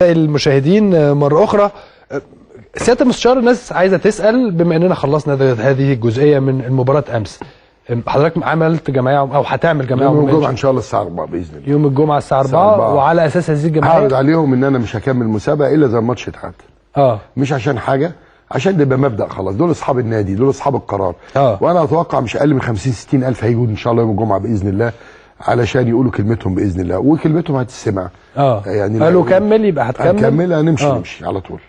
المشاهدين مرة أخرى. سيادة المستشار، الناس عايزة تسأل بما أننا خلصنا هذه الجزئية من المباراة أمس، حضرتك عملت جمعية أو هتعمل جمعية يوم الجمعة إن شاء الله الساعة 4 بإذن الله. يوم الجمعة الساعة 4 وعلى أساس هذه الجمعية هعرض عليهم إن أنا مش هكمل المسابقة إلا إذا الماتش اتعاد. مش عشان حاجة، عشان ده يبقى مبدأ خلاص. دول أصحاب النادي، دول أصحاب القرار. وأنا أتوقع مش أقل من 50-60 ألف هيجوا إن شاء الله يوم الجمعة بإذن الله علشان يقولوا كلمتهم باذن الله، وكلمتهم هتسمع. يعني قالوا كمل يبقى هتكمل، هنكمل، هنمشي على طول.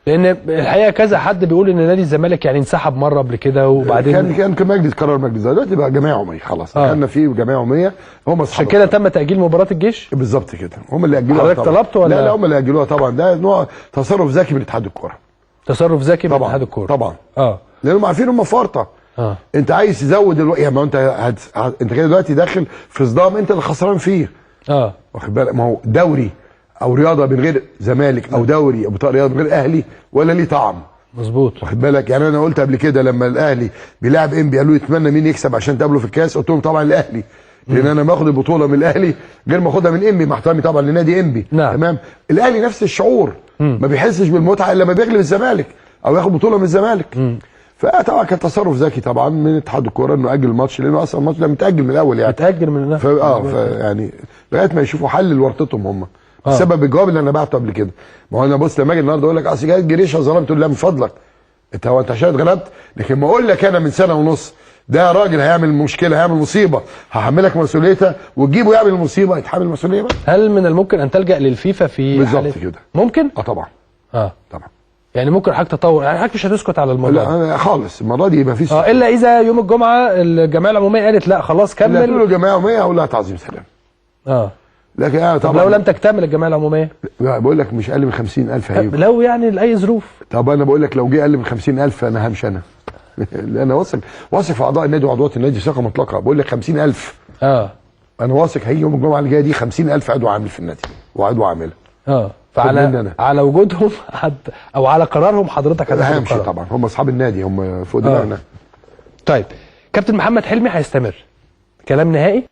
لان الحقيقه كذا حد بيقول ان نادي الزمالك يعني انسحب مره قبل كده وبعدين كان مجلس قرار مجلس دلوقتي بقى جمعيه عموميه خلاص. دخلنا فيه جمعيه عموميه، هم عشان كده تم تاجيل مباراه الجيش بالظبط كده. هم اللي اجلوها. حضرتك طلبت ولا لا هم اللي اجلوها طبعا. ده نوع تصرف ذكي من اتحاد الكوره. تصرف ذكي من اتحاد الكوره طبعا. لانهم عارفين هم فرطه. انت عايز تزود يعني ما انت انت كده دلوقتي داخل في صدام انت اللي خسران فيه. واخد بالك؟ ما هو دوري او رياضه من غير زمالك او دوري او بطاقه رياضه من غير اهلي ولا ليه طعم. مظبوط. واخد بالك؟ يعني انا قلت قبل كده لما الاهلي بيلاعب انبي قالوا يتمنى مين يكسب عشان تقابله في الكاس، قلت لهم طبعا الاهلي، لان انا باخد البطوله من الاهلي غير ما اخدها من انبي، مع احترامي طبعا لنادي انبي. تمام. الاهلي نفس الشعور، ما بيحسش بالمتعه الا لما بيغلب الزمالك او ياخد بطوله من الزمالك. فطبعا كان تصرف ذكي طبعا من اتحاد الكوره انه اجل الماتش، لانه اصلا الماتش ده متاجل من الاول يعني. متاجل من الاول. يعني لغايه ما يشوفوا حل لورطتهم هم. بسبب الجواب اللي انا بعته قبل كده. ما هو انا بص لما اجي النهارده اقول لك اصل جاي جريشه ظلمت، تقول لا من فضلك انت عشان اتغلبت، لكن ما اقول لك انا من سنه ونص ده راجل هيعمل مشكله، هيعمل مصيبه، هحملك مسؤوليتها، وتجيبه يعمل المصيبه يتحمل المسؤوليه بقى. هل من الممكن ان تلجا للفيفا في بالظبط كده؟ ممكن؟ طبعا. طبعا. يعني ممكن حضرتك تطور، يعني حضرتك مش هتسكت على الموضوع؟ لا انا خالص المره دي يبقى في الا اذا يوم الجمعه الجمعيه العموميه قالت لا خلاص كمل. لا تقولوا جمعيه عموميه اقول لها تعظيم سلام. لكن انا طبعا لو لم تكتمل الجمعيه العموميه بقول لك مش اقل من 50,000 هيجوا. لو يعني لاي ظروف. طب انا بقول لك لو جه اقل من 50,000 انا همشي انا. انا واثق في اعضاء النادي وعضوات النادي ثقه مطلقه. بقول لك 50,000. انا واثق هيجي يوم الجمعه اللي جايه دي 50,000 عضو عامل في النادي وعضو عامله. على وجودهم او على قرارهم حضرتك همشي طبعا. هم اصحاب النادي، هم فوق دماغنا. طيب كابتن محمد حلمي هيستمر كلام نهائي؟